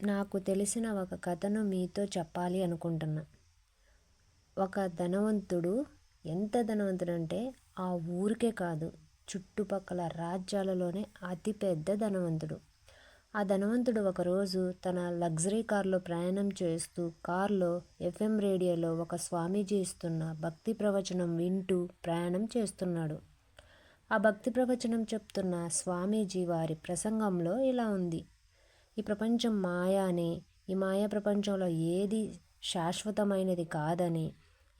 నాకు తెలిసిన ఒక కథను మీతో చెప్పాలి అనుకుంటున్నా. ఒక ధనవంతుడు ఎంత ధనవంతుడంటే ఆ ఊరికే కాదు, చుట్టుపక్కల రాజ్యాలలోనే అతిపెద్ద ధనవంతుడు. ఆ ధనవంతుడు ఒకరోజు తన లగ్జరీ కారులో ప్రయాణం చేస్తూ కారులో ఎఫ్ఎం రేడియోలో ఒక స్వామీజీ ఇస్తున్న భక్తి ప్రవచనం వింటూ ప్రయాణం చేస్తున్నాడు. ఆ భక్తి ప్రవచనం చెప్తున్న స్వామీజీ వారి ప్రసంగంలో ఇలా ఉంది: ఈ ప్రపంచం మాయా అని, ఈ మాయా ప్రపంచంలో ఏది శాశ్వతమైనది కాదని,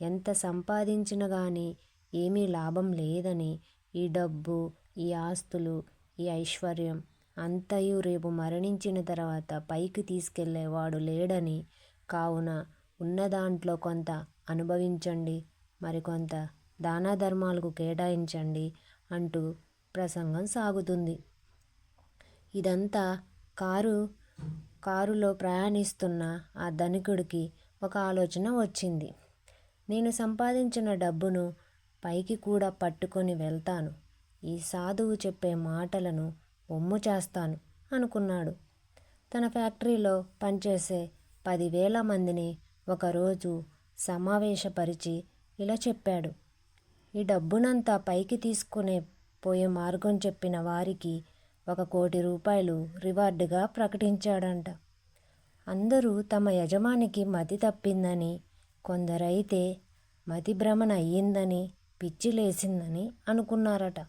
ఎంత సంపాదించినా కానీ ఏమీ లాభం లేదని, ఈ డబ్బు, ఈ ఆస్తులు, ఈ ఐశ్వర్యం అంతయు రేపు మరణించిన తర్వాత పైకి తీసుకెళ్ళేవాడు లేడని, కావున ఉన్న దాంట్లో కొంత అనుభవించండి, మరికొంత దాన ధర్మాలకు కేటాయించండి అంటూ ప్రసంగం సాగుతుంది. ఇదంతా కారులో ప్రయాణిస్తున్న ఆ ధనికుడికి ఒక ఆలోచన వచ్చింది. నేను సంపాదించిన డబ్బును పైకి కూడా పట్టుకొని వెళ్తాను, ఈ సాధువు చెప్పే మాటలను ఒమ్ము చేస్తాను అనుకున్నాడు. తన ఫ్యాక్టరీలో పనిచేసే 10,000 మందిని ఒకరోజు సమావేశపరిచి ఇలా చెప్పాడు: ఈ డబ్బునంతా పైకి తీసుకునే పోయే మార్గం చెప్పిన వారికి 1,00,00,000 రూపాయలు రివార్డుగా ప్రకటించాడంట. అందరూ తమ యజమానికి మతి తప్పిందని, కొందరైతే మతి భ్రమణ అయ్యిందని, పిచ్చి లేసిందని అనుకున్నారట.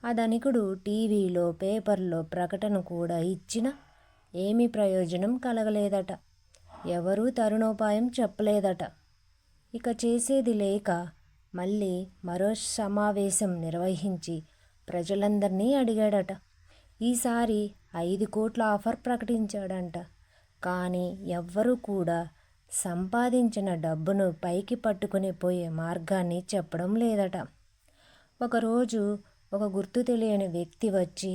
ఆ ధనికుడు టీవీలో పేపర్లో ప్రకటన కూడా ఇచ్చినా ఏమీ ప్రయోజనం కలగలేదట. ఎవరూ తరుణోపాయం చెప్పలేదట. ఇక చేసేది లేక మళ్ళీ మరో సమావేశం నిర్వహించి ప్రజలందరినీ అడిగాడట. ఈసారి 5 కోట్ల ఆఫర్ ప్రకటించాడంట. కానీ ఎవ్వరూ కూడా సంపాదించిన డబ్బును పైకి పట్టుకుని పోయే మార్గాన్ని చెప్పడం లేదట. ఒకరోజు ఒక గుర్తు తెలియని వ్యక్తి వచ్చి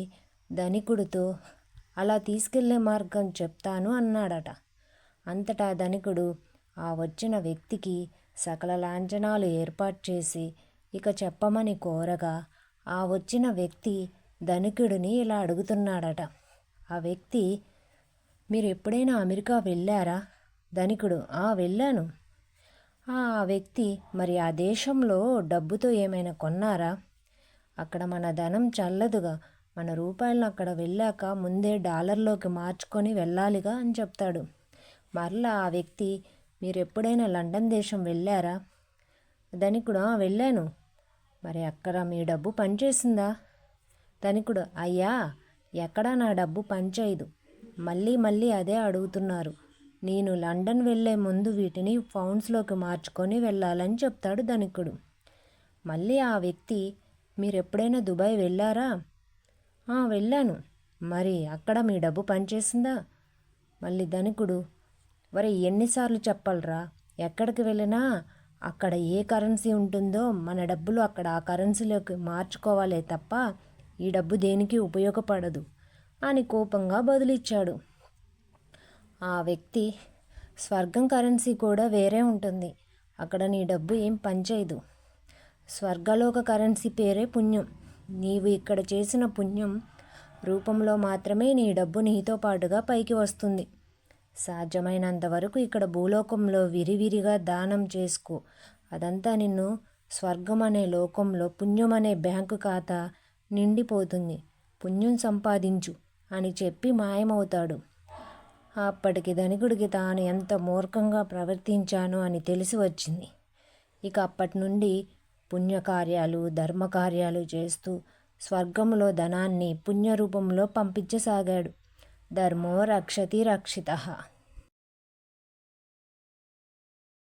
ధనికుడితో అలా తీసుకెళ్లే మార్గం చెప్తాను అన్నాడట. అంతటా ధనికుడు ఆ వచ్చిన వ్యక్తికి సకల లాంఛనాలు ఏర్పాటు చేసి ఇక చెప్పమని కోరగా, ఆ వచ్చిన వ్యక్తి ధనికుడిని ఇలా అడుగుతున్నాడట. ఆ వ్యక్తి: మీరు ఎప్పుడైనా అమెరికా వెళ్ళారా? ధనికుడు: వెళ్ళాను. ఆ వ్యక్తి: మరి ఆ దేశంలో డబ్బుతో ఏమైనా కొన్నారా? అక్కడ మన ధనం చల్లదుగా, మన రూపాయలను అక్కడ వెళ్ళాక ముందే డాలర్లోకి మార్చుకొని వెళ్ళాలిగా అని చెప్తాడు. మరలా ఆ వ్యక్తి: మీరు ఎప్పుడైనా లండన్ దేశం వెళ్ళారా? ధనికుడు: వెళ్ళాను. మరి అక్కడ మీ డబ్బు పనిచేసిందా? ధనికుడు: అయ్యా, ఎక్కడా నా డబ్బు పనిచేయదు, మళ్ళీ మళ్ళీ అదే అడుగుతున్నారు. నేను లండన్ వెళ్ళే ముందు వీటిని పౌండ్స్లోకి మార్చుకొని వెళ్ళాలని చెప్తాడు ధనికుడు. మళ్ళీ ఆ వ్యక్తి: మీరు ఎప్పుడైనా దుబాయ్ వెళ్ళారా? వెళ్ళాను. మరి అక్కడ మీ డబ్బు పనిచేసిందా? మళ్ళీ ధనికుడు: ఎన్నిసార్లు చెప్పాలరా, ఎక్కడికి వెళ్ళినా అక్కడ ఏ కరెన్సీ ఉంటుందో మన డబ్బులు అక్కడ ఆ కరెన్సీలోకి మార్చుకోవాలే తప్ప ఈ డబ్బు దేనికి ఉపయోగపడదు అని కోపంగా బదులిచ్చాడు. ఆ వ్యక్తి: స్వర్గం కరెన్సీ కూడా వేరే ఉంటుంది, అక్కడ నీ డబ్బు ఏం పనిచేయదు. స్వర్గలోక కరెన్సీ పేరే పుణ్యం. నీవు ఇక్కడ చేసిన పుణ్యం రూపంలో మాత్రమే నీ డబ్బు నీతో పాటుగా పైకి వస్తుంది. సాధ్యమైనంత వరకు ఇక్కడ భూలోకంలో విరివిరిగా దానం చేసుకో, అదంతా నిన్ను స్వర్గం అనే లోకంలో పుణ్యం అనే బ్యాంకు ఖాతా నిండిపోతుంది. పుణ్యం సంపాదించు అని చెప్పి మాయమవుతాడు. అప్పటికి ధనికుడికి తాను ఎంత మూర్ఖంగా ప్రవర్తించానో అని తెలిసి వచ్చింది. ఇక అప్పటి నుండి పుణ్యకార్యాలు ధర్మకార్యాలు చేస్తూ స్వర్గంలో ధనాన్ని పుణ్యరూపంలో పంపించసాగాడు. ధర్మో రక్షతి రక్షితః.